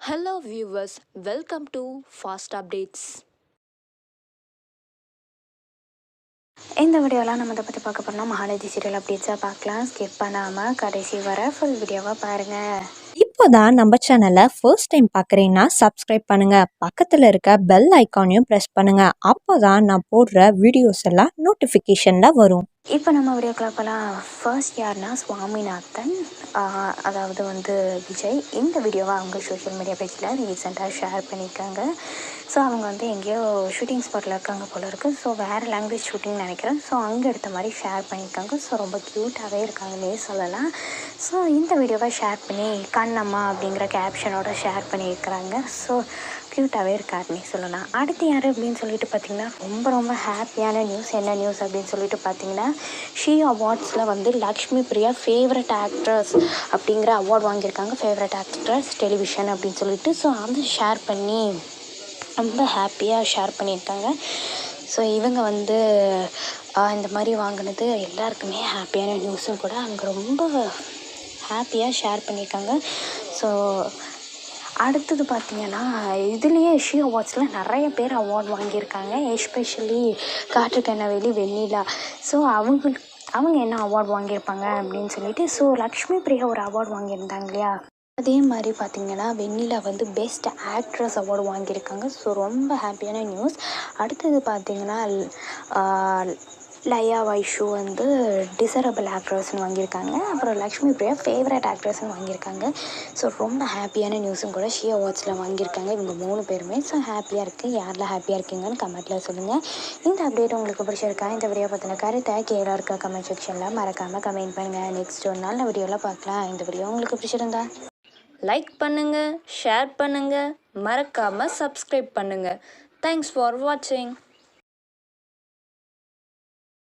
Hello viewers, welcome to Fast Updates. இந்த வீடியோவில் நம்ம இதை பற்றி பார்க்க போகிறோம்னா மகாநதி சீரியல் அப்டேட்ஸாக பார்க்கலாம். ஸ்கிப் பண்ணாமல் கடைசி வர ஃபுல் வீடியோவாக பாருங்கள். இப்போதான் நம்ம சேனலை ஃபர்ஸ்ட் டைம் பார்க்குறீங்கன்னா சப்ஸ்கிரைப் பண்ணுங்க, பக்கத்தில் இருக்க பெல் ஐக்கானையும் ப்ரெஸ் பண்ணுங்க. அப்போதான் நான் போடுற வீடியோஸ் எல்லாம் நோட்டிஃபிகேஷனில் வரும். இப்போ நம்ம வீடியோக்குள்ள போகலாம். ஃபர்ஸ்ட் யாருன்னா சுவாமிநாதன், அதாவது விஜய். இந்த வீடியோவை அவங்க சோஷியல் மீடியா பேஜில் ரீசெண்டாக ஷேர் பண்ணியிருக்காங்க. ஸோ அவங்க எங்கேயோ ஷூட்டிங் ஸ்பாட்டில் இருக்காங்க போல இருக்குது. ஸோ வேறு லாங்குவேஜ் ஷூட்டிங் நினைக்கிறேன். ஸோ அங்கே எடுத்த மாதிரி ஷேர் பண்ணியிருக்காங்க. ஸோ ரொம்ப க்யூட்டாகவே இருக்காங்கன்னே சொல்லலாம். ஸோ இந்த வீடியோவை ஷேர் பண்ணி கண்ணம்மா அப்படிங்கிற கேப்ஷனோட ஷேர் பண்ணியிருக்கிறாங்க. ஸோ க்யூட்டாகவே இருக்காருன்னே சொல்லலாம். அடுத்து யார் அப்படின்னு சொல்லிட்டு பார்த்திங்கன்னா ரொம்ப ஹாப்பியான நியூஸ். என்ன நியூஸ் அப்படின்னு சொல்லிட்டு பார்த்திங்கன்னா ஷீ அவார்ட்ஸில் லக்ஷ்மி பிரியா ஃபேவரட் ஆக்ட்ரஸ் அப்படிங்கிற அவார்ட் வாங்கியிருக்காங்க. ஃபேவரட் ஆக்ட்ரஸ் டெலிவிஷன் அப்படின்னு சொல்லிட்டு. ஸோ அதை ஷேர் பண்ணி ரொம்ப ஹாப்பியாக ஷேர் பண்ணியிருக்காங்க. ஸோ இவங்க இந்த மாதிரி வாங்கினது எல்லாருக்குமே ஹாப்பியான நியூஸும் கூட. அவங்க ரொம்ப ஹாப்பியாக ஷேர் பண்ணியிருக்காங்க. ஸோ அடுத்தது பார்த்திங்கன்னா இதுலேயே ஷீ அவார்ட்ஸில் நிறைய பேர் அவார்ட் வாங்கியிருக்காங்க. எஸ்பெஷலி காற்றுக்கண்ணவேலி, வெண்ணிலா. ஸோ அவங்க என்ன அவார்ட் வாங்கியிருப்பாங்க அப்படின்னு சொல்லிட்டு. ஸோ லக்ஷ்மி பிரியா ஒரு அவார்ட் வாங்கியிருந்தாங்க இல்லையா, அதே மாதிரி பார்த்திங்கன்னா வெண்ணிலா பெஸ்ட் ஆக்ட்ரஸ் அவார்டு வாங்கியிருக்காங்க. ஸோ ரொம்ப ஹாப்பியான நியூஸ். அடுத்தது பார்த்திங்கன்னா லயா வைஷு டிசரபிள் ஆக்ட்ரஸ்ன்னு வாங்கியிருக்காங்க. அப்புறம் லக்ஷ்மி பிரியா ஃபேவரட் ஆக்ட்ரஸ்ன்னு வாங்கியிருக்காங்க. ஸோ ரொம்ப ஹாப்பியான நியூஸும் கூட ஷீ அவார்ட்ஸில் வாங்கியிருக்காங்க இவங்க 3 பேருமே. ஸோ ஹாப்பியாக இருக்குது. யாரெல்லாம் ஹாப்பியாக இருக்கீங்கன்னு கமெண்ட்டில் சொல்லுங்கள். இந்த அப்டேட் உங்களுக்கு பிடிச்சிருக்கா? இந்த வீடியோ பற்றின கருத்தை கீழே இருக்க கமெண்ட் செக்ஷனில் மறக்காமல் கமெண்ட் பண்ணுங்கள். நெக்ஸ்ட் ஒரு நாள் வீடியோவில் பார்க்கலாம். இந்த வீடியோ உங்களுக்கு பிடிச்சிருந்தா லைக் பண்ணுங்க, ஷேர் பண்ணுங்க, மறக்காம சப்ஸ்கிரைப் பண்ணுங்க. தேங்க்ஸ் ஃபார் வாட்சிங்.